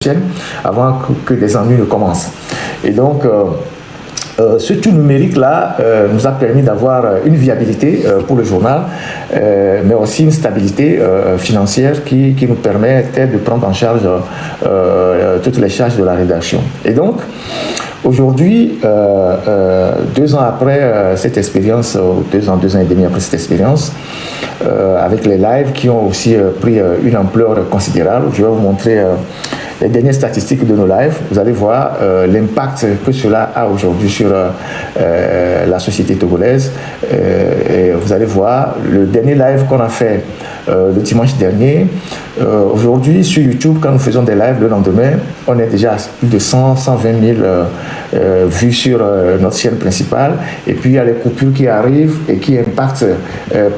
chaîne avant que des ennuis ne commencent. Et donc, ce tout numérique-là nous a permis d'avoir une viabilité pour le journal, mais aussi une stabilité financière qui nous permettait de prendre en charge toutes les charges de la rédaction. Et donc, aujourd'hui, 2 ans après cette expérience, 2 ans et demi après cette expérience, avec les lives qui ont aussi pris une ampleur considérable, je vais vous montrer les dernières statistiques de nos lives. Vous allez voir l'impact que cela a aujourd'hui sur la société togolaise. Et vous allez voir le dernier live qu'on a fait le dimanche dernier. Aujourd'hui, sur YouTube, quand nous faisons des lives le lendemain, on est déjà à plus de 120 000 vues sur notre chaîne principale. Et puis, il y a les coupures qui arrivent et qui impactent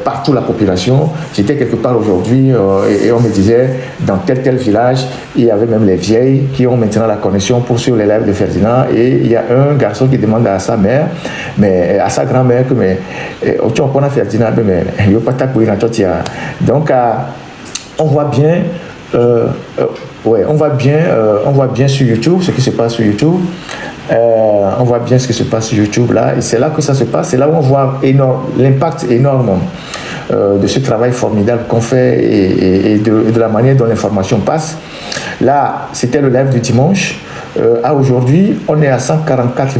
partout la population. J'étais quelque part aujourd'hui et on me disait, dans tel village, il y avait même les vieilles qui ont maintenant la connexion pour suivre les lives de Ferdinand. Et il y a un garçon qui demande à sa mère, mais à sa grand-mère, que mais tu en connais Ferdinand, mais il n'y a pas de couille dans toi. Donc, on voit bien, on voit bien sur YouTube ce qui se passe sur YouTube. On voit bien ce qui se passe sur YouTube là, et c'est là que ça se passe. C'est là où on voit l'impact énorme de ce travail formidable qu'on fait et de la manière dont l'information passe. Là, c'était le live du dimanche. À aujourd'hui, on est à 144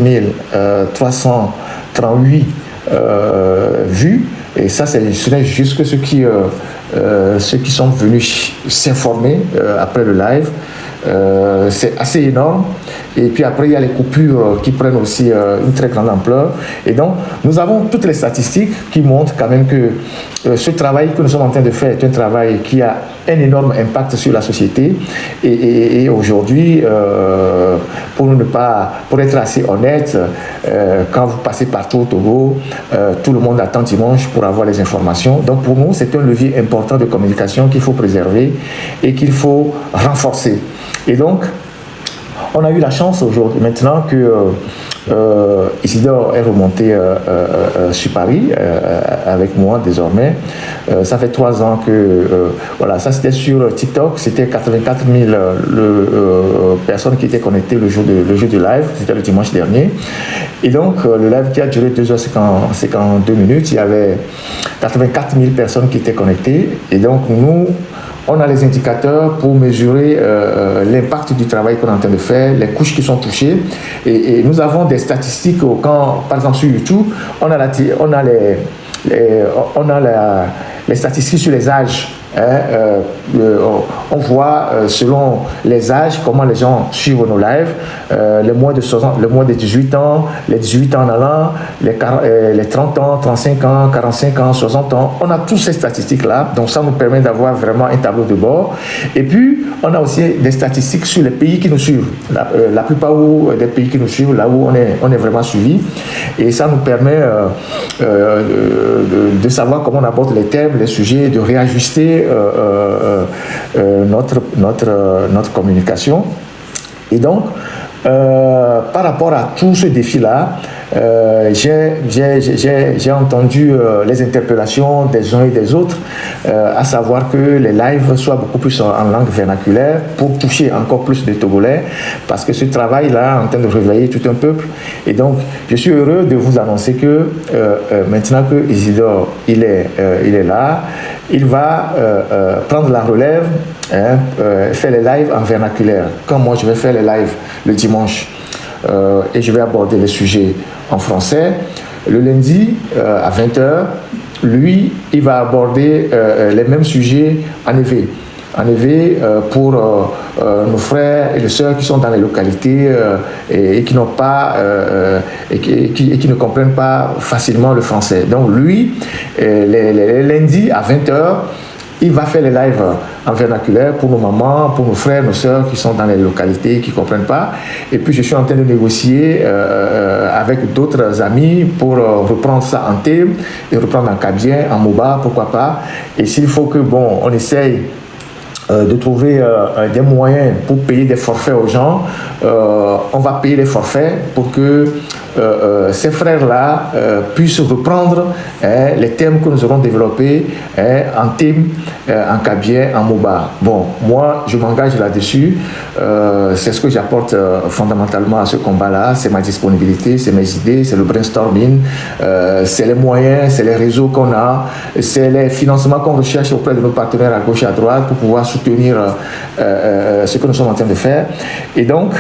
338 vues. Et ça, c'est juste que ceux qui sont venus s'informer après le live. C'est assez énorme. Et puis après, il y a les coupures qui prennent aussi une très grande ampleur. Et donc, nous avons toutes les statistiques qui montrent quand même que ce travail que nous sommes en train de faire est un travail qui a un énorme impact sur la société. Et aujourd'hui, pour être assez honnête, quand vous passez partout au Togo, tout le monde attend dimanche pour avoir les informations. Donc pour nous, c'est un levier important de communication qu'il faut préserver et qu'il faut renforcer. Et donc, on a eu la chance aujourd'hui, maintenant que Isidore est remonté sur Paris avec moi désormais. Ça fait 3 ans que, voilà, ça c'était sur TikTok, c'était 84 000 personnes qui étaient connectées le jour du live, c'était le dimanche dernier. Et donc, le live qui a duré 2h52 minutes, il y avait 84 000 personnes qui étaient connectées. Et donc, nous, on a les indicateurs pour mesurer l'impact du travail qu'on est en train de faire, les couches qui sont touchées. Et nous avons des statistiques, quand, par exemple sur YouTube, on a les statistiques sur les âges. On voit selon les âges comment les gens suivent nos lives, les moins de 18 ans, les 18 ans en allant, les 30 ans, 35 ans, 45 ans, 60 ans. On a toutes ces statistiques-là, donc ça nous permet d'avoir vraiment un tableau de bord. Et puis, on a aussi des statistiques sur les pays qui nous suivent. La plupart des pays qui nous suivent, là où on est vraiment suivi. Et ça nous permet de savoir comment on aborde les thèmes, les sujets, de réajuster notre communication. Et donc, par rapport à tout ce défi-là, j'ai entendu les interpellations des uns et des autres, à savoir que les lives soient beaucoup plus en langue vernaculaire pour toucher encore plus de Togolais, parce que ce travail-là est en train de réveiller tout un peuple. Et donc, je suis heureux de vous annoncer que maintenant que Isidore il est là, il va prendre la relève, faire les lives en vernaculaire. Comme moi, je vais faire les lives le dimanche. Et je vais aborder les sujets en français. Le lundi, à 20h, lui, il va aborder les mêmes sujets en EV. En EV pour nos frères et les sœurs qui sont dans les localités et qui n'ont pas et qui ne comprennent pas facilement le français. Donc lui, les lundis à 20h, il va faire les lives en vernaculaire pour nos mamans, pour nos frères, nos sœurs qui sont dans les localités, qui ne comprennent pas. Et puis, je suis en train de négocier avec d'autres amis pour reprendre ça en thème et reprendre en kabien, en moba, pourquoi pas. Et s'il faut que, on essaye de trouver des moyens pour payer des forfaits aux gens, on va payer les forfaits pour que ces frères-là puissent reprendre les thèmes que nous aurons développés en thème, en kabien, en moba. Bon, moi, je m'engage là-dessus. C'est ce que j'apporte fondamentalement à ce combat-là. C'est ma disponibilité, c'est mes idées, c'est le brainstorming, c'est les moyens, c'est les réseaux qu'on a, c'est les financements qu'on recherche auprès de nos partenaires à gauche et à droite pour pouvoir soutenir ce que nous sommes en train de faire. Et donc,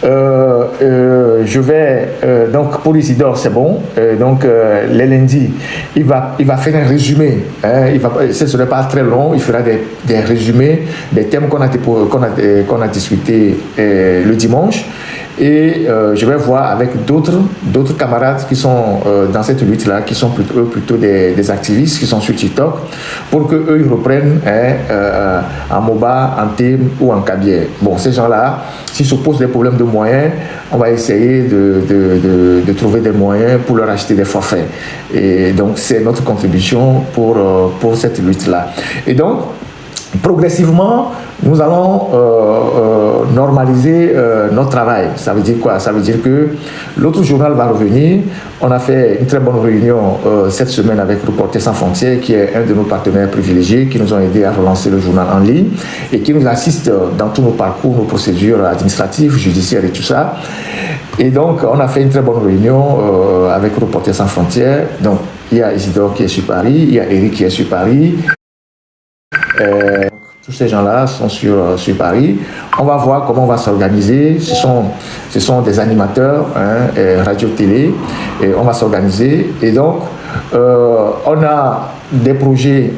je vais donc pour Isidore c'est bon, donc les lundis il va faire un résumé, ce n'est pas très long, il fera des résumés des thèmes qu'on a discuté le dimanche. Et je vais voir avec d'autres camarades qui sont dans cette lutte-là, qui sont plutôt des activistes, qui sont sur TikTok, pour qu'eux ils reprennent en MOBA, en thème ou en kabien. Bon, ces gens-là, s'ils se posent des problèmes de moyens, on va essayer de trouver des moyens pour leur acheter des forfaits. Et donc, c'est notre contribution pour cette lutte-là. Et donc, progressivement, nous allons normaliser notre travail. Ça veut dire quoi? Ça veut dire que l'autre journal va revenir. On a fait une très bonne réunion cette semaine avec Reporters sans frontières, qui est un de nos partenaires privilégiés, qui nous ont aidés à relancer le journal en ligne et qui nous assiste dans tous nos parcours, nos procédures administratives, judiciaires et tout ça. Et donc, on a fait une très bonne réunion avec Reporters sans frontières. Donc, il y a Isidore qui est sur Paris, il y a Eric qui est sur Paris. Tous ces gens-là sont sur Paris. On va voir comment on va s'organiser. Ce sont des animateurs, radio-télé, et on va s'organiser. Et donc, on a des projets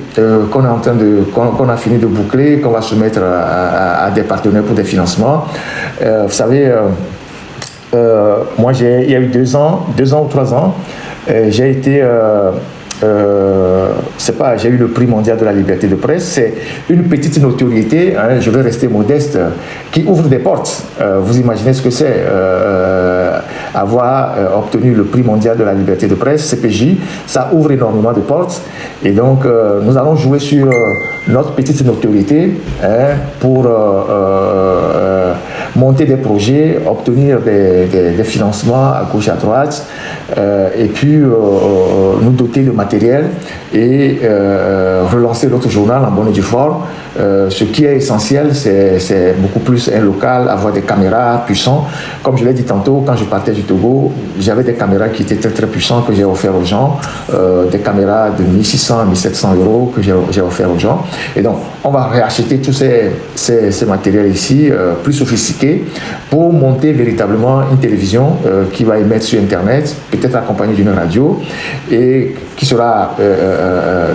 qu'on a fini de boucler, qu'on va soumettre à des partenaires pour des financements. Vous savez, moi, il y a eu 2 ans ou 3 ans, j'ai été... j'ai eu le prix mondial de la liberté de presse. C'est une petite notoriété, je vais rester modeste, qui ouvre des portes. Vous imaginez ce que c'est avoir obtenu le prix mondial de la liberté de presse, CPJ, ça ouvre énormément de portes. Et donc, nous allons jouer sur notre petite notoriété pour monter des projets, obtenir des financements à gauche à droite, et puis nous doter de matériel et relancer notre journal en bonne et due forme. Ce qui est essentiel, c'est beaucoup plus un local, avoir des caméras puissantes. Comme je l'ai dit tantôt, quand je partais du Togo, j'avais des caméras qui étaient très très puissantes que j'ai offert aux gens, des caméras de 1600 à 1700 euros que j'ai offert aux gens. Et donc, on va réacheter tous ces matériels ici, plus sophistiqués, pour monter véritablement une télévision qui va émettre sur Internet, peut-être accompagnée d'une radio, et qui sera,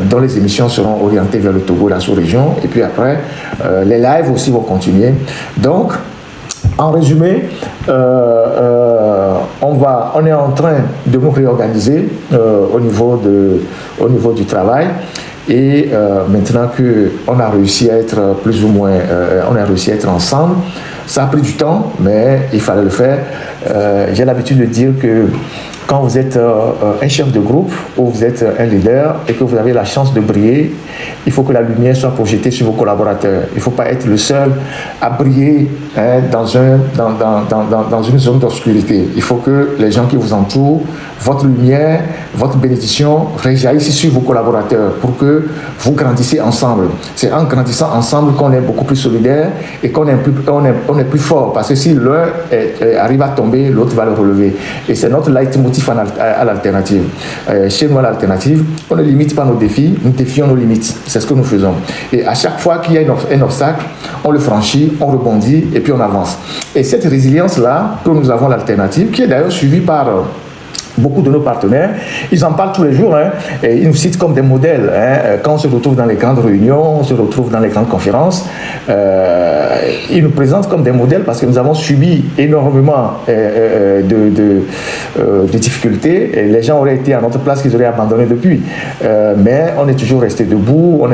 dont les émissions seront orientées vers le Togo, la sous-région, et puis après, les lives aussi vont continuer. Donc, en résumé, on est en train de nous réorganiser au niveau du travail. Et maintenant qu'on a réussi à être plus ou moins, on a réussi à être ensemble, ça a pris du temps, mais il fallait le faire. J'ai l'habitude de dire que quand vous êtes un chef de groupe ou vous êtes un leader et que vous avez la chance de briller, il faut que la lumière soit projetée sur vos collaborateurs. Il ne faut pas être le seul à briller dans une zone d'obscurité. Il faut que les gens qui vous entourent, votre lumière, votre bénédiction réjaillisse sur vos collaborateurs pour que vous grandissiez ensemble. C'est en grandissant ensemble qu'on est beaucoup plus solidaire et qu'on est plus fort. Parce que si l'un arrive à tomber, l'autre va le relever. Et c'est notre leitmotiv à l'alternative. Chez nous, à l'alternative, on ne limite pas nos défis, nous défions nos limites. C'est ce que nous faisons. Et à chaque fois qu'il y a un obstacle, on le franchit, on rebondit et puis on avance. Et cette résilience-là, que nous avons l'alternative, qui est d'ailleurs suivie par beaucoup de nos partenaires, ils en parlent tous les jours, et ils nous citent comme des modèles. Quand on se retrouve dans les grandes réunions, on se retrouve dans les grandes conférences, ils nous présentent comme des modèles parce que nous avons subi énormément de difficultés. Et les gens auraient été à notre place, qu'ils auraient abandonné depuis. Mais on est toujours resté debout,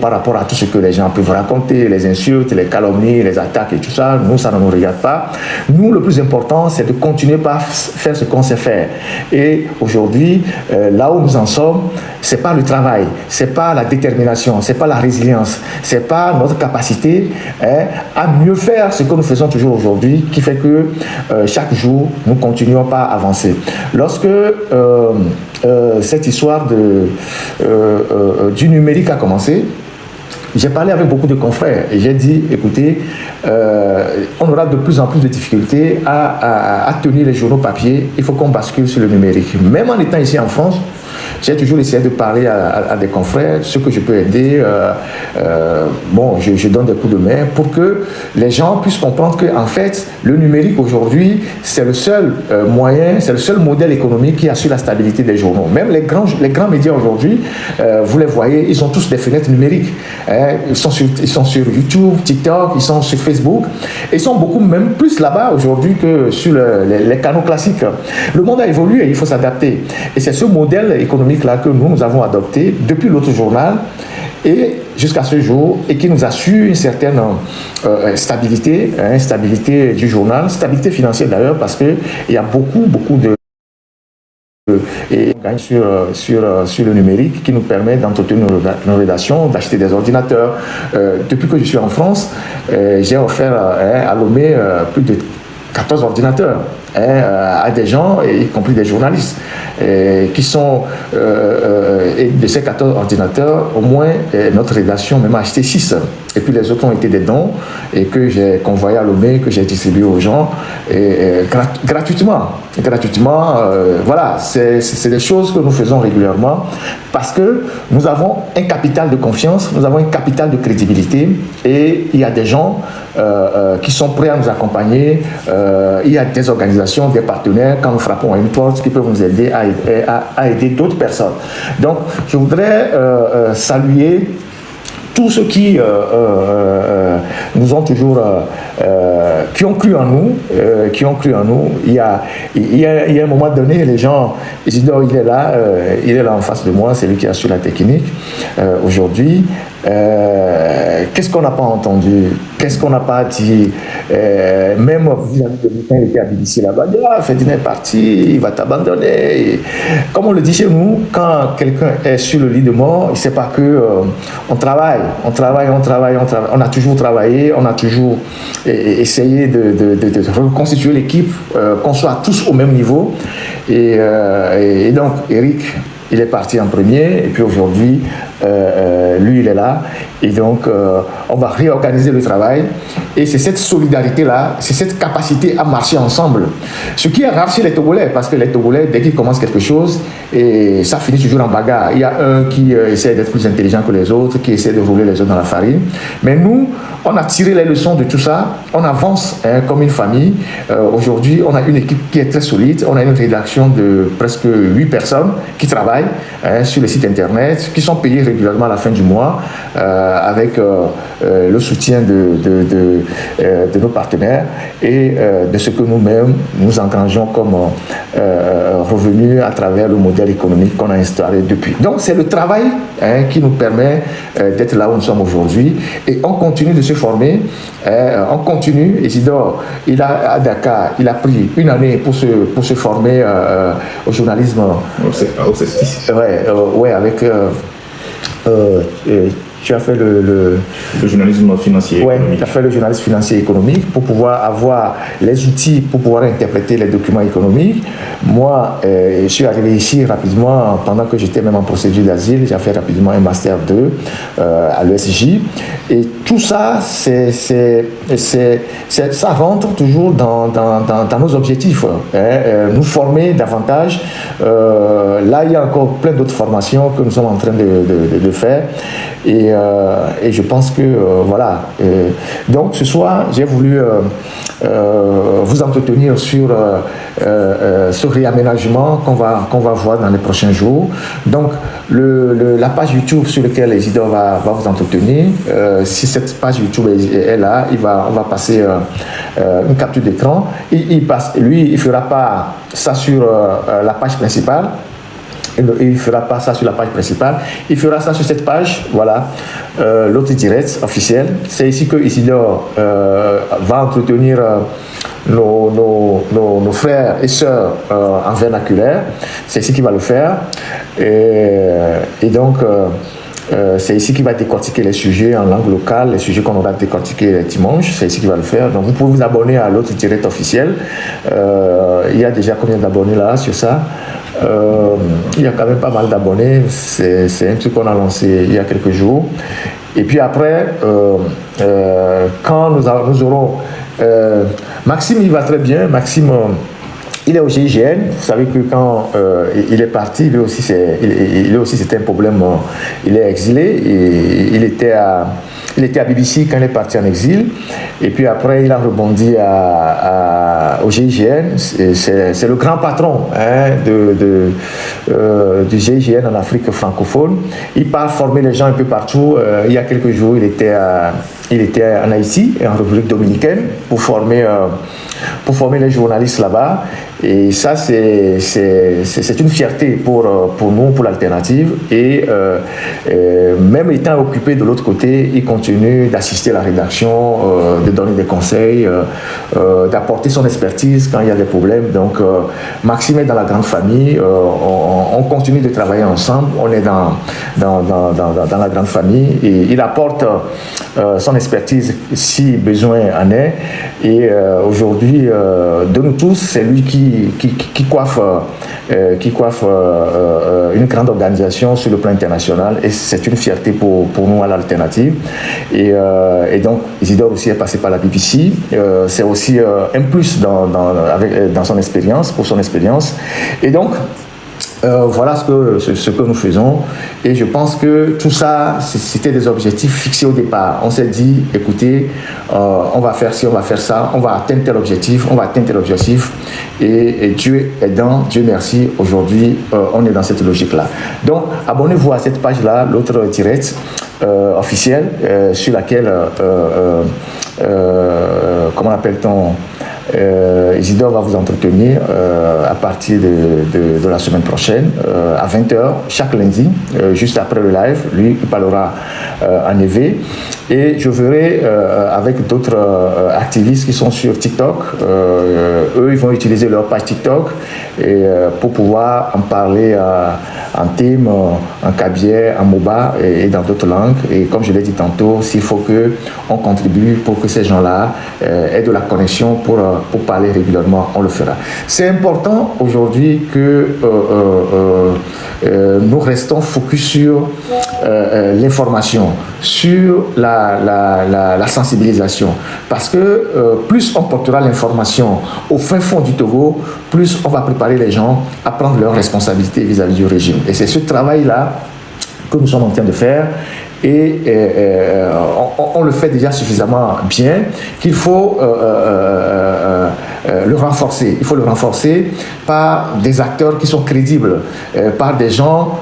par rapport à tout ce que les gens peuvent raconter, les insultes, les calomnies, les attaques et tout ça. Nous, ça ne nous regarde pas. Nous, le plus important, c'est de continuer par faire ce qu'on sait faire. Et aujourd'hui, là où nous en sommes, c'est pas le travail, c'est pas la détermination, c'est pas la résilience, c'est pas notre capacité à mieux faire ce que nous faisons toujours aujourd'hui qui fait que chaque jour, nous continuons pas à avancer. Lorsque cette histoire du numérique a commencé, j'ai parlé avec beaucoup de confrères et j'ai dit, écoutez, on aura de plus en plus de difficultés à tenir les journaux papier, il faut qu'on bascule sur le numérique. Même en étant ici en France, j'ai toujours essayé de parler à des confrères, ceux que je peux aider. Je donne des coups de main pour que les gens puissent comprendre qu'en fait, le numérique aujourd'hui, c'est le seul moyen, c'est le seul modèle économique qui assure la stabilité des journaux. Même les grands médias aujourd'hui, vous les voyez, ils ont tous des fenêtres numériques. Ils sont sur YouTube, TikTok, ils sont sur Facebook. Et ils sont beaucoup même plus là-bas aujourd'hui que sur les canaux classiques. Le monde a évolué, il faut s'adapter. Et c'est ce modèle économique-là que nous avons adopté depuis l'autre journal et jusqu'à ce jour et qui nous assure une certaine stabilité, stabilité du journal, stabilité financière d'ailleurs parce qu'il y a beaucoup de et on gagne sur le numérique qui nous permet d'entretenir nos rédactions, d'acheter des ordinateurs. Depuis que je suis en France, j'ai offert à Lomé plus de 14 ordinateurs à des gens, y compris des journalistes, qui sont, et de ces 14 ordinateurs, au moins notre rédaction même a acheté 6. Et puis les autres ont été des dons et que j'ai convoyé à Lomé, que j'ai distribué aux gens gratuitement. Voilà, c'est des choses que nous faisons régulièrement parce que nous avons un capital de confiance, nous avons un capital de crédibilité et il y a des gens qui sont prêts à nous accompagner. Il y a des organisations, des partenaires, quand nous frappons à une porte, qui peuvent nous aider à aider d'autres personnes. Donc, je voudrais saluer tous ceux qui nous ont toujours, qui ont cru en nous, Il y a un moment donné, les gens, Isidore, il est là en face de moi, c'est lui qui assure la technique aujourd'hui. Qu'est-ce qu'on n'a pas entendu? Qu'est-ce qu'on n'a pas dit? Même vis-à-vis de lui, quand il était à BBC là-bas, Ferdinand est parti, il va t'abandonner. Et comme on le dit chez nous, quand quelqu'un est sur le lit de mort, il ne sait pas que on travaille. On a toujours travaillé, on a toujours essayé de reconstituer l'équipe, qu'on soit tous au même niveau. Et donc, Eric, il est parti en premier, et puis aujourd'hui, lui, il est là. Et donc, on va réorganiser le travail. Et c'est cette solidarité-là, c'est cette capacité à marcher ensemble. Ce qui est rare chez les Togolais, parce que les Togolais, dès qu'ils commencent quelque chose, et ça finit toujours en bagarre. Il y a un qui essaie d'être plus intelligent que les autres, qui essaie de rouler les autres dans la farine. Mais nous, on a tiré les leçons de tout ça. On avance comme une famille. Aujourd'hui, on a une équipe qui est très solide. On a une rédaction de presque 8 personnes qui travaillent sur le site internet, qui sont payées régulièrement à la fin du mois, avec le soutien de nos partenaires et de ce que nous-mêmes nous engrangeons comme revenus à travers le modèle économique qu'on a installé depuis. Donc c'est le travail qui nous permet d'être là où nous sommes aujourd'hui et on continue de se former, on continue. Isidore, à Dakar, il a pris une année pour se former au journalisme. Ouais, avec... tu as fait le journalisme financier. Oui, tu as fait le journalisme financier et économique pour pouvoir avoir les outils pour pouvoir interpréter les documents économiques. Moi, je suis arrivé ici rapidement, pendant que j'étais même en procédure d'asile, j'ai fait rapidement un Master 2 à l'ESJ. Et tout ça, ça rentre toujours dans nos objectifs. Nous former davantage. Là, il y a encore plein d'autres formations que nous sommes en train de faire. Et je pense que voilà. Donc ce soir, j'ai voulu vous entretenir sur ce réaménagement qu'on va voir dans les prochains jours. Donc la page YouTube sur laquelle Isidore va vous entretenir, si cette page YouTube est là, on va passer une capture d'écran. Lui, il fera pas ça sur la page principale. Il ne fera pas ça sur la page principale, il fera ça sur cette page, voilà, l'autre direct officiel. C'est ici que Isidore va entretenir nos frères et sœurs en vernaculaire. C'est ici qu'il va le faire. Et donc, c'est ici qu'il va décortiquer les sujets en langue locale, les sujets qu'on aura décortiqués les dimanches. C'est ici qu'il va le faire. Donc, vous pouvez vous abonner à l'autre direct officiel. Il y a déjà combien d'abonnés là sur ça? Il y a quand même pas mal d'abonnés. C'est un truc qu'on a lancé il y a quelques jours. Et puis après, quand nous aurons... Maxime, il va très bien. Maxime, il est au GIGN. Vous savez que quand il est parti, lui aussi, c'était un problème. Il est exilé. Et il était à BBC quand il est parti en exil. Et puis après, il a rebondi au GIGN. C'est le grand patron du GIGN en Afrique francophone. Il part former les gens un peu partout. Il y a quelques jours, il était en Haïti, en République dominicaine, pour former les journalistes là-bas. Et ça, c'est une fierté pour nous, pour l'alternative. Et même étant occupé de l'autre côté, il continue d'assister à la rédaction, de donner des conseils, d'apporter son expertise quand il y a des problèmes. Donc, Maxime est dans la grande famille. On continue de travailler ensemble. On est dans la grande famille. Et il apporte son expertise si besoin en est. Et aujourd'hui, de nous tous, c'est lui qui coiffe une grande organisation sur le plan international, et c'est une fierté pour nous à l'alternative. Et donc Isidore aussi est passé par la BBC. C'est aussi un plus dans son expérience, pour son expérience. Et donc voilà ce que nous faisons, et je pense que tout ça, c'était des objectifs fixés au départ. On s'est dit, écoutez, on va faire ci, on va faire ça, on va atteindre tel objectif, et Dieu aidant, Dieu merci, aujourd'hui, on est dans cette logique-là. Donc, abonnez-vous à cette page-là, l'autre direct officiel, sur laquelle, comment appelle-t-on, Isidore va vous entretenir à partir de la semaine prochaine à 20h chaque lundi, juste après le live. Lui, il parlera en EV, et je verrai avec d'autres activistes qui sont sur TikTok. Eux, ils vont utiliser leur page TikTok pour pouvoir en parler en thème, en kabyère, en moba et dans d'autres langues. Et comme je l'ai dit tantôt, s'il faut qu'on contribue pour que ces gens-là aient de la connexion pour parler régulièrement, on le fera. C'est important aujourd'hui que nous restons focus sur l'information, sur la sensibilisation, parce que plus on portera l'information au fin fond du Togo, plus on va préparer les gens à prendre leurs responsabilités vis-à-vis du régime. Et c'est ce travail-là que nous sommes en train de faire. Et on le fait déjà suffisamment bien qu'il faut le renforcer. Il faut le renforcer par des acteurs qui sont crédibles, par des gens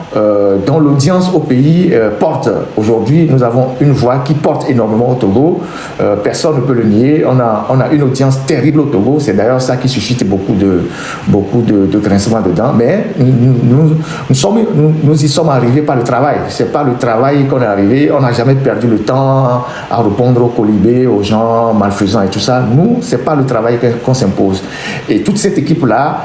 dont l'audience au pays porte. Aujourd'hui, nous avons une voix qui porte énormément au Togo. Personne ne peut le nier. On a une audience terrible au Togo. C'est d'ailleurs ça qui suscite beaucoup de grincements dedans. Mais nous y sommes arrivés par le travail. C'est par le travail qu'on est arrivé. On n'a jamais perdu le temps à répondre aux colibés, aux gens malfaisants et tout ça. Nous, ce n'est pas le travail qu'on s'impose. Et toute cette équipe-là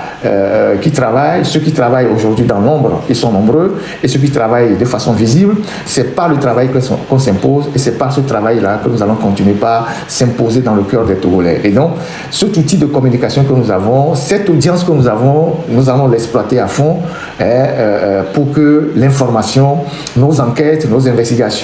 qui travaille, ceux qui travaillent aujourd'hui dans l'ombre, ils sont nombreux, et ceux qui travaillent de façon visible, ce n'est pas le travail qu'on s'impose, et c'est par ce travail-là que nous allons continuer par s'imposer dans le cœur des Togolais. Et donc, cet outil de communication que nous avons, cette audience que nous allons l'exploiter à fond pour que l'information, nos enquêtes, nos investigations,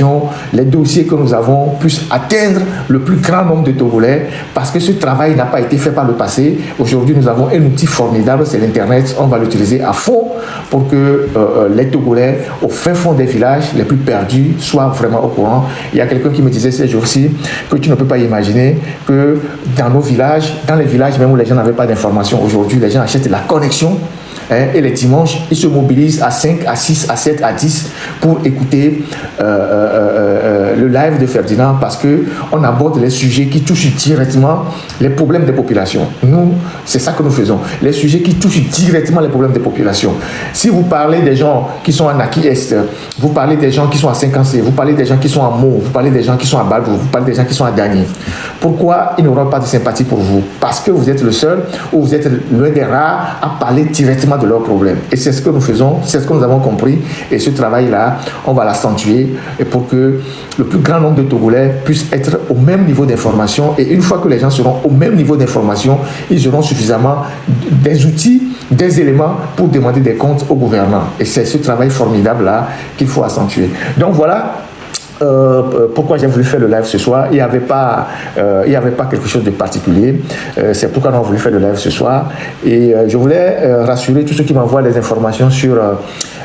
les dossiers que nous avons puissent atteindre le plus grand nombre de Togolais, parce que ce travail n'a pas été fait par le passé. Aujourd'hui, nous avons un outil formidable, c'est l'Internet. On va l'utiliser à fond pour que les Togolais, au fin fond des villages les plus perdus, soient vraiment au courant. Il y a quelqu'un qui me disait ces jours-ci que tu ne peux pas imaginer que dans nos villages, dans les villages même où les gens n'avaient pas d'informations, aujourd'hui, les gens achètent la connexion. Et les dimanches, ils se mobilisent à 5, à 6, à 7, à 10 pour écouter le live de Ferdinand parce qu'on aborde les sujets qui touchent directement les problèmes des populations. Nous, c'est ça que nous faisons. Les sujets qui touchent directement les problèmes des populations. Si vous parlez des gens qui sont en Naki Est, vous parlez des gens qui sont à 50C, vous parlez des gens qui sont à Meaux, vous parlez des gens qui sont à Badou, vous parlez des gens qui sont à Gagné. Pourquoi ils n'auront pas de sympathie pour vous? Parce que vous êtes le seul ou vous êtes l'un des rares à parler directement de leurs problèmes. Et c'est ce que nous faisons, c'est ce que nous avons compris. Et ce travail-là, on va l'accentuer pour que le plus grand nombre de Togolais puissent être au même niveau d'information. Et une fois que les gens seront au même niveau d'information, ils auront suffisamment des outils, des éléments pour demander des comptes au gouvernement. Et c'est ce travail formidable-là qu'il faut accentuer. Donc voilà pourquoi j'ai voulu faire le live ce soir. Il n'y avait pas quelque chose de particulier. C'est pourquoi on a voulu faire le live ce soir. Et je voulais rassurer tous ceux qui m'envoient des informations sur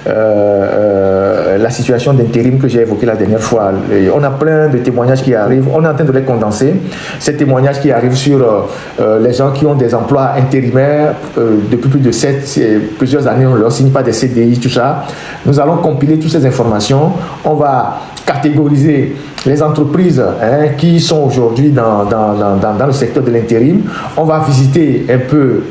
la situation d'intérim que j'ai évoquée la dernière fois. Et on a plein de témoignages qui arrivent. On est en train de les condenser. Ces témoignages qui arrivent sur les gens qui ont des emplois intérimaires depuis plus de plusieurs années, on ne leur signe pas des CDI, tout ça. Nous allons compiler toutes ces informations. On va catégoriser les entreprises qui sont aujourd'hui dans le secteur de l'intérim. On va visiter un peu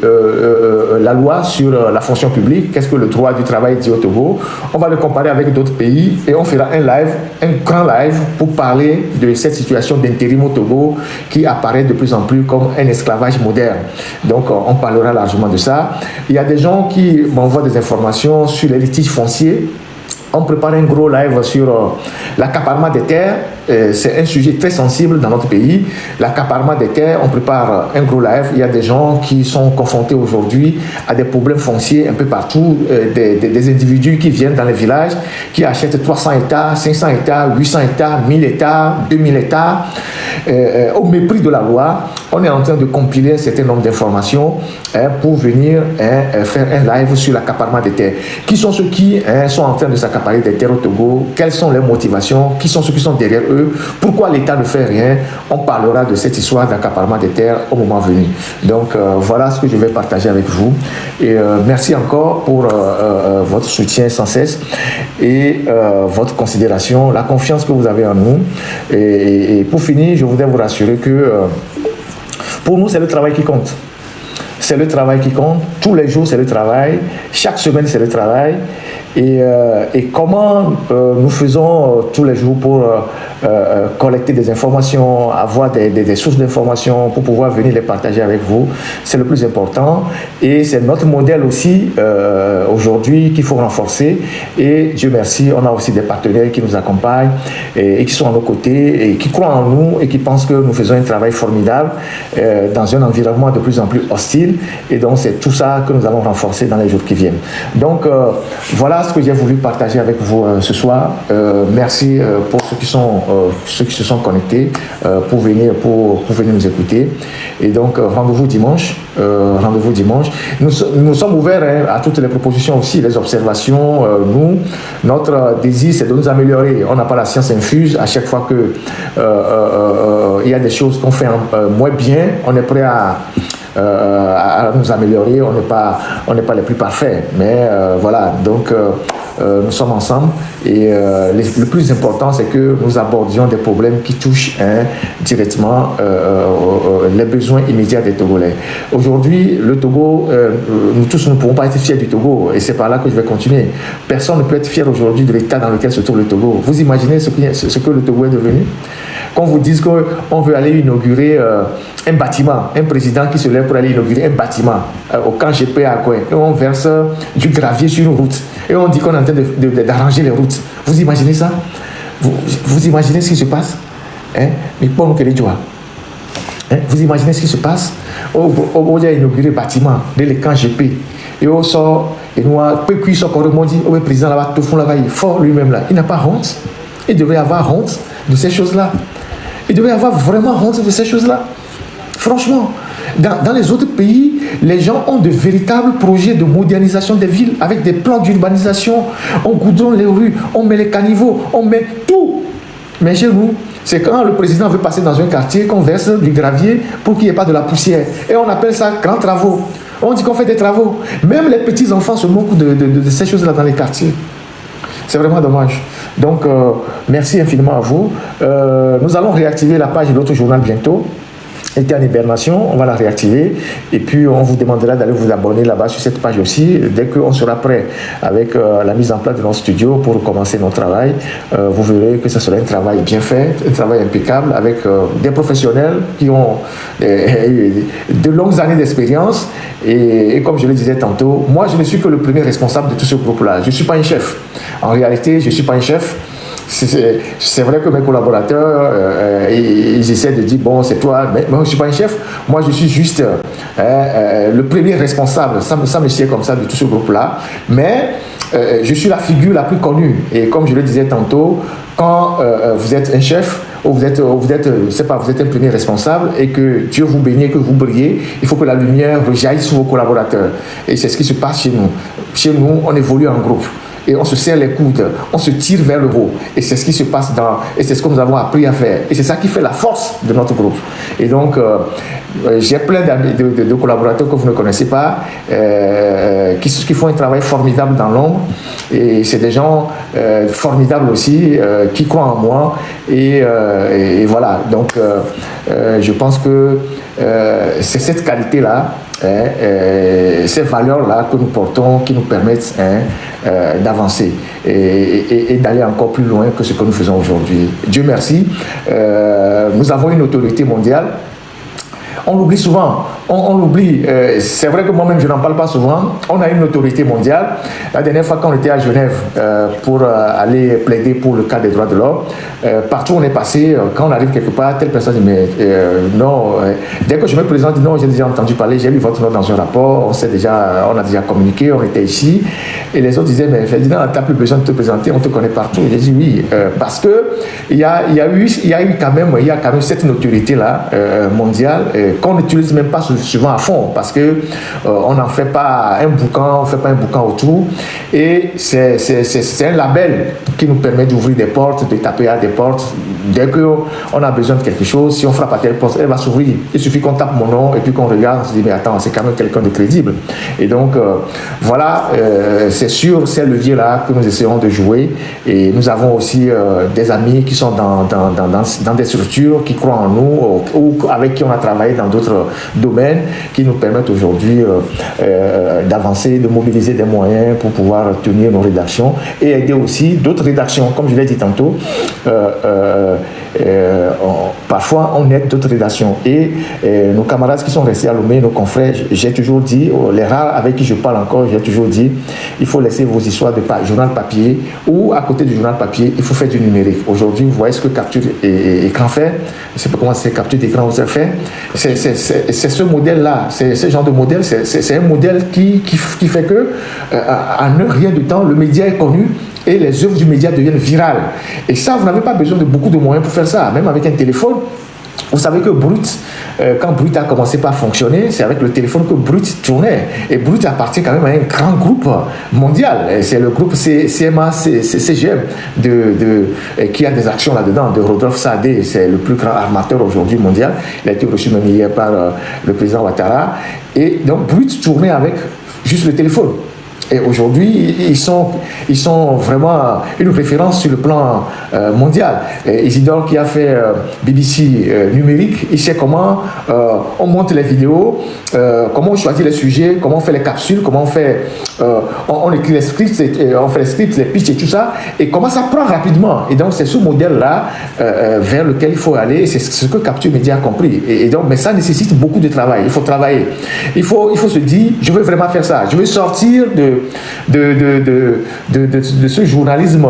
la loi sur la fonction publique, qu'est-ce que le droit du travail dit au Togo. On va le comparer avec d'autres pays et on fera un grand live pour parler de cette situation d'intérim au Togo qui apparaît de plus en plus comme un esclavage moderne. Donc on parlera largement de ça. Il y a des gens qui m'envoient des informations sur les litiges fonciers. On prépare un gros live sur l'accaparement des terres. C'est un sujet très sensible dans notre pays. L'accaparement des terres, on prépare un gros live. Il y a des gens qui sont confrontés aujourd'hui à des problèmes fonciers un peu partout. Des individus qui viennent dans les villages, qui achètent 300 hectares, 500 hectares, 800 hectares, 1000 hectares, 2000 hectares. Au mépris de la loi, on est en train de compiler un certain nombre d'informations pour venir faire un live sur l'accaparement des terres. Qui sont ceux qui sont en train de s'accaparer des terres au Togo? Quelles sont les motivations? Qui sont ceux qui sont derrière eux? Pourquoi l'État ne fait rien? On parlera de cette histoire d'accaparement des terres au moment venu. Donc voilà ce que je vais partager avec vous. Et merci encore pour votre soutien sans cesse et votre considération, la confiance que vous avez en nous. Et pour finir, je voudrais vous rassurer que pour nous, c'est le travail qui compte. C'est le travail qui compte. Tous les jours, c'est le travail. Chaque semaine, c'est le travail. Et comment nous faisons tous les jours pour collecter des informations, avoir des sources d'informations pour pouvoir venir les partager avec vous, c'est le plus important. Et c'est notre modèle aussi aujourd'hui qu'il faut renforcer. Et Dieu merci, on a aussi des partenaires qui nous accompagnent et qui sont à nos côtés et qui croient en nous et qui pensent que nous faisons un travail formidable dans un environnement de plus en plus hostile. Et donc c'est tout ça que nous allons renforcer dans les jours qui viennent. Donc voilà ce que j'ai voulu partager avec vous ce soir. Merci pour ceux qui se sont connectés pour venir nous écouter. Et donc rendez-vous dimanche. Nous sommes ouverts à toutes les propositions aussi, les observations. Notre désir, c'est de nous améliorer. On n'a pas la science infuse. À chaque fois que il y a des choses qu'on fait moins bien, on est prêt à nous améliorer. On n'est pas les plus parfaits, mais voilà, donc nous sommes ensemble et le plus important, c'est que nous abordions des problèmes qui touchent directement les besoins immédiats des Togolais. Aujourd'hui, le Togo, nous tous ne pouvons pas être fiers du Togo et c'est par là que je vais continuer. Personne ne peut être fier aujourd'hui de l'état dans lequel se trouve le Togo. Vous imaginez ce que le Togo est devenu? Qu'on vous dise qu'on veut aller inaugurer un bâtiment, un président qui se lève pour aller inaugurer un bâtiment au camp GP à Gouin, et on verse du gravier sur une route, et on dit qu'on est en train d'arranger les routes. Vous imaginez ça? Vous imaginez ce qui se passe? Mais pour nous, vous imaginez ce qui se passe? On a inauguré un bâtiment dans le camp GP, et on sort, et nous, puis il sort qu'on dit, le président là-bas, tout fond là-bas, il est fort lui-même là. Il n'a pas honte. Il devrait avoir honte de ces choses-là. Il devrait avoir vraiment honte de ces choses-là. Franchement, dans les autres pays, les gens ont de véritables projets de modernisation des villes avec des plans d'urbanisation. On goudronne les rues, on met les caniveaux, on met tout. Mais chez nous, c'est quand le président veut passer dans un quartier qu'on verse du gravier pour qu'il n'y ait pas de la poussière. Et on appelle ça grands travaux. On dit qu'on fait des travaux. Même les petits-enfants se moquent de ces choses-là dans les quartiers. C'est vraiment dommage. Donc, merci infiniment à vous. Nous allons réactiver la page de l'autre journal bientôt. Elle était en hibernation, on va la réactiver et puis on vous demandera d'aller vous abonner là-bas sur cette page aussi. Dès qu'on sera prêt avec la mise en place de notre studio pour commencer notre travail, vous verrez que ce sera un travail bien fait, un travail impeccable avec des professionnels qui ont de longues années d'expérience et comme je le disais tantôt, moi je ne suis que le premier responsable de tout ce groupe-là. Je ne suis pas un chef. En réalité, je ne suis pas un chef. C'est vrai que mes collaborateurs, ils essaient de dire, bon, c'est toi, mais moi, je ne suis pas un chef. Moi, je suis juste le premier responsable, ça me sied comme ça, de tout ce groupe-là. Mais je suis la figure la plus connue. Et comme je le disais tantôt, quand vous êtes un chef, ou vous êtes un premier responsable et que Dieu vous bénisse, que vous brillez, il faut que la lumière rejaillisse sur vos collaborateurs. Et c'est ce qui se passe chez nous. Chez nous, on évolue en groupe. Et on se serre les coudes, on se tire vers le haut. Et c'est ce qui se passe et c'est ce que nous avons appris à faire. Et c'est ça qui fait la force de notre groupe. Et donc, j'ai plein de collaborateurs que vous ne connaissez pas, qui font un travail formidable dans l'ombre. Et c'est des gens formidables aussi, qui croient en moi. Et voilà. Donc, je pense que c'est cette qualité-là, ces valeurs-là que nous portons qui nous permettent d'avancer et d'aller encore plus loin que ce que nous faisons aujourd'hui. Dieu merci, nous avons une autorité mondiale. On l'oublie souvent, on l'oublie. C'est vrai que moi-même, je n'en parle pas souvent. On a une autorité mondiale. La dernière fois, quand on était à Genève pour aller plaider pour le cas des droits de l'homme, partout où on est passé, quand on arrive quelque part, telle personne dit, mais non. Dès que je me présente, non, j'ai déjà entendu parler, j'ai lu votre nom dans un rapport, on a déjà communiqué, on était ici. Et les autres disaient, mais Ferdinand, tu n'as plus besoin de te présenter, on te connaît partout. J'ai dit oui, parce que il y a quand même cette autorité-là mondiale qu'on n'utilise même pas souvent à fond parce que on n'en fait pas un boucan, on fait pas un boucan autour et c'est un label qui nous permet d'ouvrir des portes, de taper à des portes. Dès qu'on a besoin de quelque chose, si on frappe à telle porte, elle va s'ouvrir. Il suffit qu'on tape mon nom et puis qu'on regarde, on se dit mais attends, c'est quand même quelqu'un de crédible. Et donc voilà, c'est sur ces leviers-là que nous essayons de jouer et nous avons aussi des amis qui sont dans des structures qui croient en nous ou avec qui on a travaillé dans d'autres domaines qui nous permettent aujourd'hui d'avancer, de mobiliser des moyens pour pouvoir tenir nos rédactions et aider aussi d'autres rédactions. Comme je l'ai dit tantôt, parfois on aide d'autres rédactions et nos camarades qui sont restés à Lomé, nos confrères, j'ai toujours dit, les rares avec qui je parle encore, j'ai toujours dit, il faut laisser vos histoires de journal papier ou à côté du journal papier, il faut faire du numérique. Aujourd'hui, vous voyez ce que capture écran fait, je ne sais pas comment c'est capture d'écran vous fait, c'est ce modèle-là, c'est ce genre de modèle, c'est un modèle qui fait que en rien de temps, le média est connu et les œuvres du média deviennent virales. Et ça, vous n'avez pas besoin de beaucoup de moyens pour faire ça, même avec un téléphone. Vous savez que Brut, quand Brut a commencé par fonctionner, c'est avec le téléphone que Brut tournait. Et Brut appartient quand même à un grand groupe mondial. C'est le groupe CMA, CGM, qui a des actions là-dedans, de Rodolphe Sadé. C'est le plus grand armateur aujourd'hui mondial. Il a été reçu même hier par le président Ouattara. Et donc Brut tournait avec juste le téléphone. Et aujourd'hui, ils sont vraiment une référence sur le plan mondial. Isidore qui a fait BBC numérique, il sait comment on monte les vidéos, comment on choisit les sujets, comment on fait les capsules, comment on fait, on écrit les scripts, on fait les scripts, les pitchs et tout ça, et comment ça prend rapidement. Et donc c'est ce modèle-là vers lequel il faut aller. Et c'est ce que Capture Média a compris. Et donc, mais ça nécessite beaucoup de travail. Il faut travailler. Il faut se dire, je veux vraiment faire ça. Je veux sortir de ce journalisme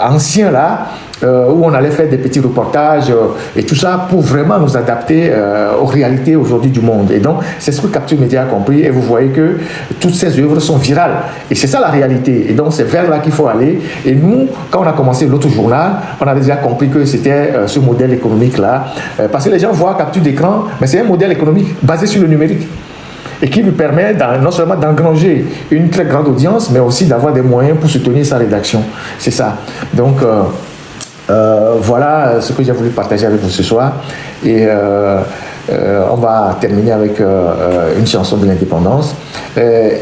ancien-là, où on allait faire des petits reportages et tout ça pour vraiment nous adapter aux réalités aujourd'hui du monde. Et donc, c'est ce que Capture Média a compris et vous voyez que toutes ces œuvres sont virales. Et c'est ça la réalité. Et donc, c'est vers là qu'il faut aller. Et nous, quand on a commencé l'autre journal, on a déjà compris que c'était ce modèle économique-là. Parce que les gens voient Capture d'écran, mais c'est un modèle économique basé sur le numérique. Et qui lui permet non seulement d'engranger une très grande audience, mais aussi d'avoir des moyens pour soutenir sa rédaction. C'est ça. Donc, voilà ce que j'ai voulu partager avec vous ce soir. Et On va terminer avec une chanson de l'indépendance.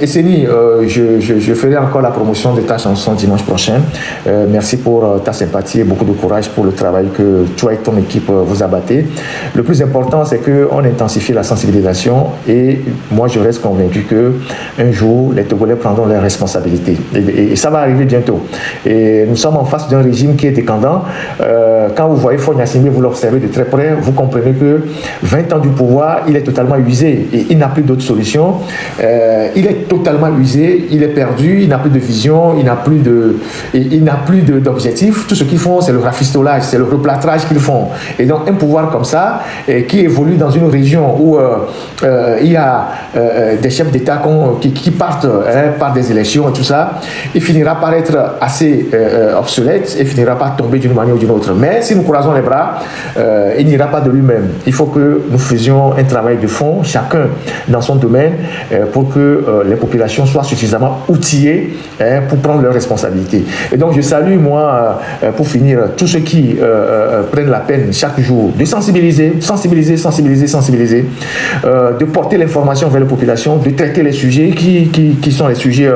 Esseni, je ferai encore la promotion de ta chanson dimanche prochain. Merci pour ta sympathie et beaucoup de courage pour le travail que toi et ton équipe vous abattez. Le plus important, c'est qu'on intensifie la sensibilisation et moi, je reste convaincu qu'un jour, les Togolais prendront leurs responsabilités. Et ça va arriver bientôt. Et nous sommes en face d'un régime qui est décadent. Quand vous voyez Faure Gnassingbé, vous l'observez de très près, vous comprenez que 20 ans du pouvoir, il est totalement usé et il n'a plus d'autre solution. Il est totalement usé, il est perdu, il n'a plus de vision, il n'a plus d'objectif. Tout ce qu'ils font, c'est le rafistolage, c'est le replâtrage qu'ils font. Et donc, un pouvoir comme ça, qui évolue dans une région où il y a des chefs d'État qui partent par des élections et tout ça, il finira par être assez obsolète et finira par tomber d'une manière ou d'une autre. Mais si nous croisons les bras, il n'ira pas de lui-même. Il faut que nous faisions un travail de fond, chacun dans son domaine, pour que les populations soient suffisamment outillées pour prendre leurs responsabilités. Et donc je salue, moi, pour finir, tous ceux qui prennent la peine chaque jour de sensibiliser, de porter l'information vers les populations, de traiter les sujets qui sont les sujets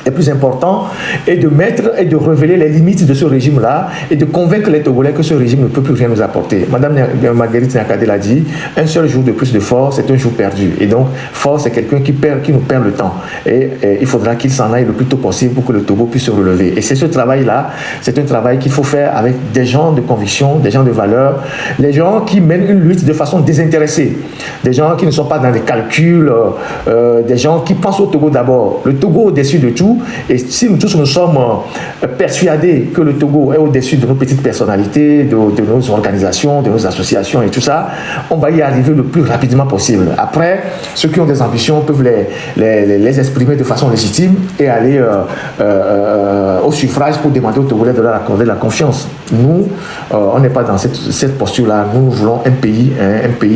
les plus importants et de mettre et de révéler les limites de ce régime-là et de convaincre les Togolais que ce régime ne peut plus rien nous apporter. Madame Marguerite Nyakade l'a dit, un seul jour de plus de force, c'est un jour perdu. Et donc, force, c'est quelqu'un qui nous perd le temps. Et il faudra qu'il s'en aille le plus tôt possible pour que le Togo puisse se relever. Et c'est ce travail-là, c'est un travail qu'il faut faire avec des gens de conviction, des gens de valeur, les gens qui mènent une lutte de façon désintéressée, des gens qui ne sont pas dans les calculs, des gens qui pensent au Togo d'abord. Le Togo au-dessus de tout. Et si nous tous nous sommes persuadés que le Togo est au-dessus de nos petites personnalités, de nos organisations, de nos associations et tout ça, on va y arriver le plus rapidement possible. Après, ceux qui ont des ambitions peuvent les exprimer de façon légitime et aller au suffrage pour demander aux Togolais de leur accorder la confiance. Nous, on n'est pas dans cette posture-là. Nous voulons un pays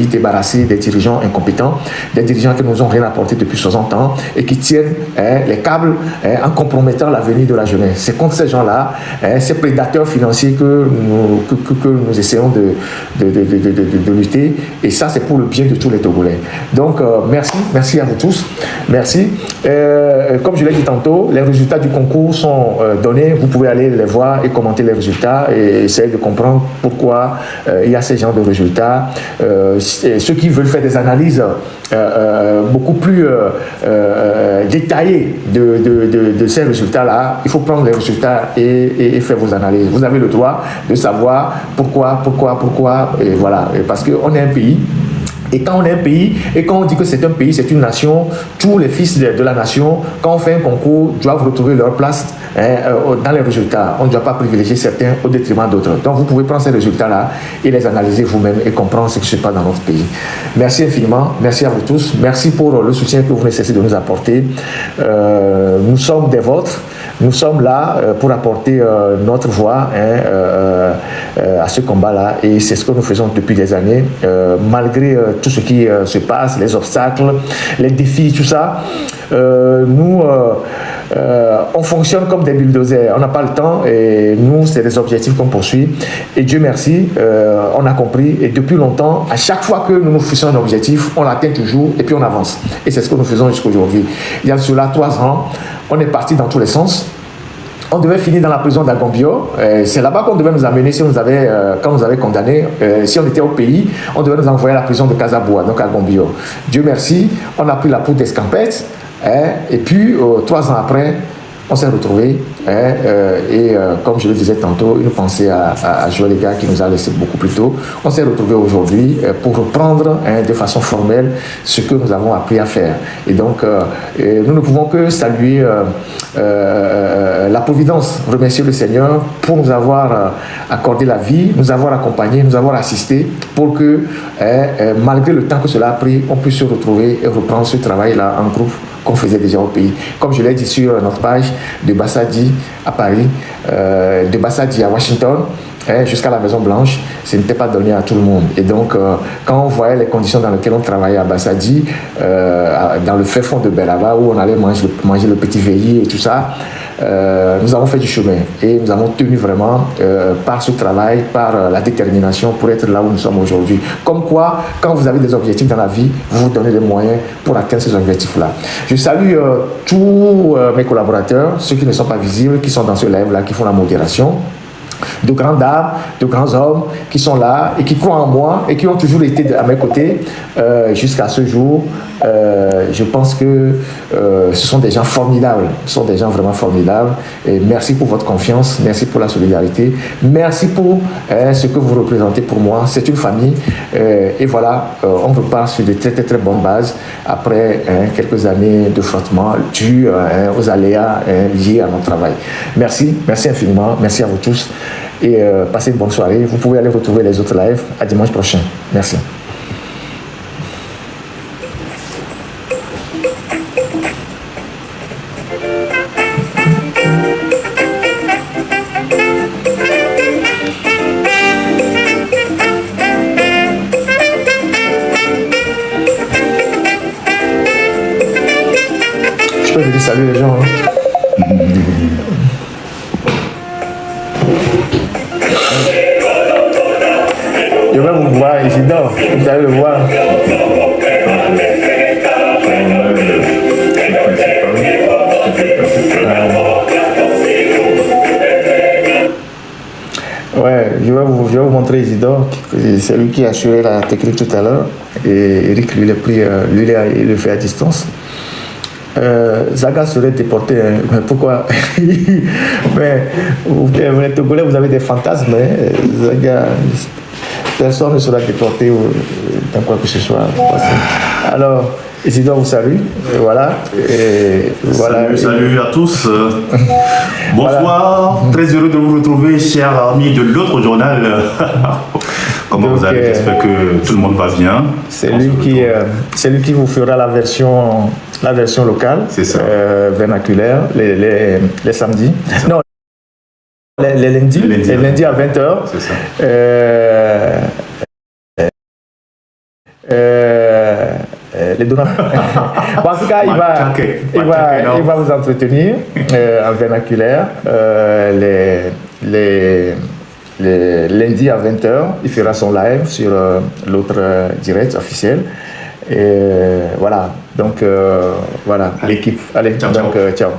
débarrassé des dirigeants incompétents, des dirigeants qui ne nous ont rien apporté depuis 60 ans et qui tiennent les câbles en compromettant l'avenir de la jeunesse. C'est contre ces gens-là, ces prédateurs financiers que nous essayons de lutter. Et ça, c'est pour le bien de tous les Togolais. Donc, merci à vous tous. Merci. Comme je l'ai dit tantôt, les résultats du concours sont donnés. Vous pouvez aller les voir et commenter les résultats et essayer de comprendre pourquoi il y a ces genres de résultats. Ceux qui veulent faire des analyses beaucoup plus détaillées de ces résultats-là, il faut prendre les résultats et faire vos analyses. Vous avez le droit de savoir pourquoi, et voilà. Parce qu'on est un pays. Et quand on est un pays, et quand on dit que c'est un pays, c'est une nation, tous les fils de la nation, quand on fait un concours, doivent retrouver leur place dans les résultats. On ne doit pas privilégier certains au détriment d'autres. Donc vous pouvez prendre ces résultats-là et les analyser vous-même et comprendre ce qui se passe dans notre pays. Merci infiniment, merci à vous tous, merci pour le soutien que vous venez cesser de nous apporter. Nous sommes des vôtres. Nous sommes là pour apporter notre voix à ce combat-là et c'est ce que nous faisons depuis des années. Malgré tout ce qui se passe, les obstacles, les défis, tout ça, nous, on fonctionne comme des bulldozers. On n'a pas le temps et nous, c'est des objectifs qu'on poursuit. Et Dieu merci, on a compris et depuis longtemps, à chaque fois que nous nous fixons un objectif, on l'atteint toujours et puis on avance. Et c'est ce que nous faisons jusqu'à aujourd'hui. Il y a cela 3 ans, on est parti dans tous les sens. On devait finir dans la prison d'Agombio. C'est là-bas qu'on devait nous amener si quand nous avait condamnés. Si on était au pays, on devait nous envoyer à la prison de Casaboua, donc à Agombio. Dieu merci, on a pris la poudre d'escampette. Et puis, 3 ans après, on s'est retrouvés. Comme je le disais tantôt, une pensée à Joël Ega qui nous a laissé beaucoup plus tôt. On s'est retrouvés aujourd'hui pour reprendre de façon formelle ce que nous avons appris à faire. Et donc, nous ne pouvons que saluer la providence, remercier le Seigneur pour nous avoir accordé la vie, nous avoir accompagnés, nous avoir assistés pour que, malgré le temps que cela a pris, on puisse se retrouver et reprendre ce travail-là en groupe qu'on faisait déjà au pays. Comme je l'ai dit sur notre page, de Bassadi à Paris, de Bassadi à Washington, jusqu'à la Maison Blanche, ce n'était pas donné à tout le monde. Et donc, quand on voyait les conditions dans lesquelles on travaillait à Bassadi, dans le fait fond de Belava, où on allait manger le petit veillé et tout ça, nous avons fait du chemin et nous avons tenu vraiment par ce travail, par la détermination pour être là où nous sommes aujourd'hui. Comme quoi, quand vous avez des objectifs dans la vie, vous vous donnez les moyens pour atteindre ces objectifs-là. Je salue tous mes collaborateurs, ceux qui ne sont pas visibles, qui sont dans ce live-là, qui font la modération. De grandes dames, de grands hommes qui sont là et qui croient en moi et qui ont toujours été à mes côtés jusqu'à ce jour. Je pense que ce sont des gens formidables, ce sont des gens vraiment formidables. Et merci pour votre confiance, merci pour la solidarité, merci pour ce que vous représentez pour moi. C'est une famille et voilà, on repart sur de très très très bonnes bases après quelques années de frottement dû aux aléas liés à notre travail. Merci infiniment, merci à vous tous. Et passez une bonne soirée. Vous pouvez aller retrouver les autres lives à dimanche prochain. Merci. Je peux vous dire salut les gens. Je vais vous voir, Isidore, vous allez le voir. Ouais, je vais vous montrer Isidore, c'est lui qui a assuré la technique tout à l'heure. Et Eric, lui, il le fait à distance. Zaga serait déporté. Mais pourquoi? Mais les Togolais, vous avez des fantasmes. Zaga, personne ne sera déporté dans quoi que ce soit. Alors, Isidore vous salue. Voilà. Salut à tous. Bonsoir. Voilà. Très heureux de vous retrouver, chers amis de l'autre journal. Comment vous allez? J'espère que tout le monde va bien. C'est lui qui vous fera la version locale, vernaculaire, les samedis. Non, les lundis à 20h. C'est ça. Les donnants. En tout cas, il va vous entretenir en vernaculaire les lundis à 20h. Il fera son live sur l'autre direct officiel. Et voilà, donc voilà, l'équipe. Allez, ciao. Donc, ciao.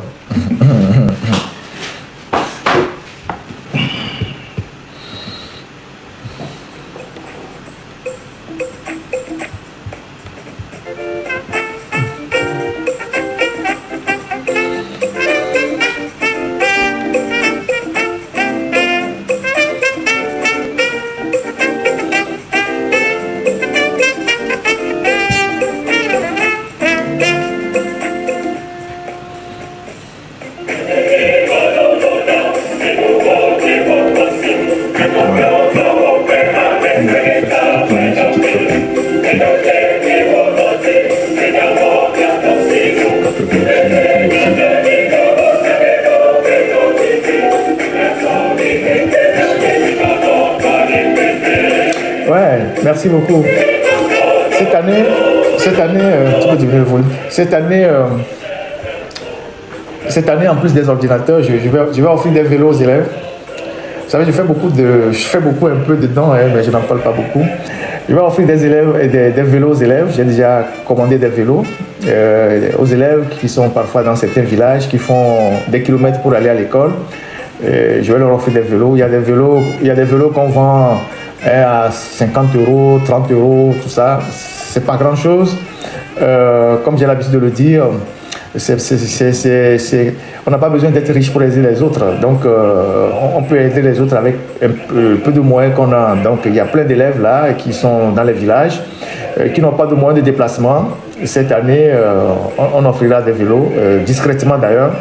Merci beaucoup. Cette année, tu peux diminuer le volume. Cette année, en plus des ordinateurs, je vais offrir des vélos aux élèves. Vous savez, je fais beaucoup un peu dedans, mais je n'en parle pas beaucoup. Je vais offrir des vélos aux élèves. J'ai déjà commandé des vélos aux élèves qui sont parfois dans certains villages, qui font des kilomètres pour aller à l'école. Je vais leur offrir des vélos. Il y a des vélos qu'on vend à 50 €, 30 €, tout ça. C'est pas grand chose. Comme j'ai l'habitude de le dire, on n'a pas besoin d'être riche pour aider les autres. Donc, on peut aider les autres avec un peu de moyens qu'on a. Donc, il y a plein d'élèves là qui sont dans les villages, qui n'ont pas de moyens de déplacement. Cette année, on offrira des vélos, discrètement d'ailleurs,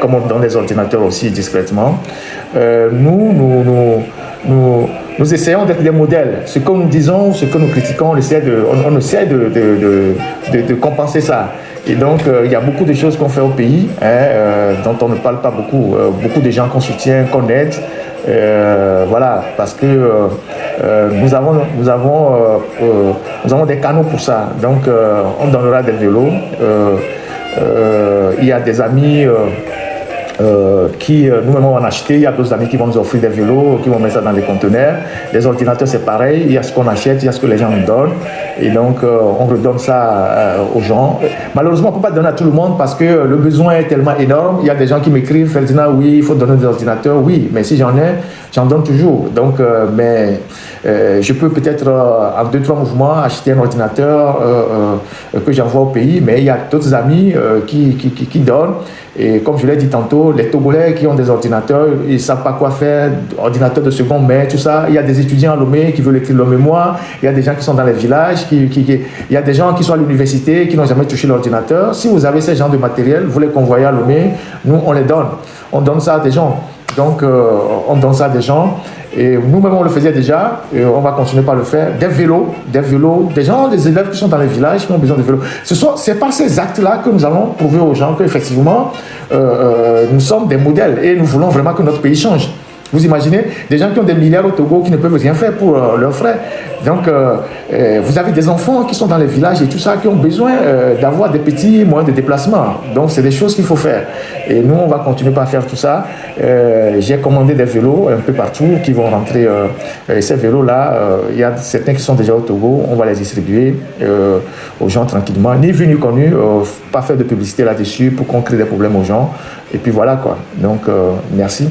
comme on donne des ordinateurs aussi discrètement. Nous essayons d'être des modèles. Ce que nous disons, ce que nous critiquons, on essaie de compenser ça. Et donc, il y a beaucoup de choses qu'on fait au pays, dont on ne parle pas beaucoup. Beaucoup de gens qu'on soutient, qu'on aide. Voilà, parce que nous avons des canaux pour ça. Donc, on donnera des vélos. Il y a des amis qui nous-mêmes on va en acheter. Il y a d'autres amis qui vont nous offrir des vélos, qui vont mettre ça dans des conteneurs. Les ordinateurs, c'est pareil. Il y a ce qu'on achète, il y a ce que les gens nous donnent. Et donc, on redonne ça aux gens. Malheureusement, on ne peut pas donner à tout le monde parce que le besoin est tellement énorme. Il y a des gens qui m'écrivent, Ferdinand, oui, il faut donner des ordinateurs. Oui, mais si j'en ai, j'en donne toujours. Donc, je peux peut-être en 2-3 mouvements acheter un ordinateur que j'envoie au pays, mais il y a d'autres amis qui donnent. Et comme je l'ai dit tantôt, les Togolais qui ont des ordinateurs, ils ne savent pas quoi faire, ordinateurs de seconde main, tout ça. Il y a des étudiants à Lomé qui veulent écrire leur mémoire. Il y a des gens qui sont dans les villages. Il y a des gens qui sont à l'université qui n'ont jamais touché l'ordinateur. Si vous avez ces genres de matériel, vous les convoyez à Lomé, nous, on les donne. On donne ça à des gens. Donc, on donne ça à des gens. Et nous-mêmes, on le faisait déjà, et on va continuer par le faire. Des vélos, des gens, des élèves qui sont dans les villages qui ont besoin de vélos. C'est par ces actes-là que nous allons prouver aux gens qu'effectivement, nous sommes des modèles et nous voulons vraiment que notre pays change. Vous imaginez des gens qui ont des milliards au Togo qui ne peuvent rien faire pour leurs frères. Donc, vous avez des enfants qui sont dans les villages et tout ça, qui ont besoin d'avoir des petits moyens de déplacement. Donc, c'est des choses qu'il faut faire. Et nous, on va continuer par faire tout ça. J'ai commandé des vélos un peu partout qui vont rentrer. Ces vélos-là, il y a certains qui sont déjà au Togo. On va les distribuer aux gens tranquillement. Ni vu ni connu, pas faire de publicité là-dessus pour qu'on crée des problèmes aux gens. Et puis voilà quoi. Donc, merci.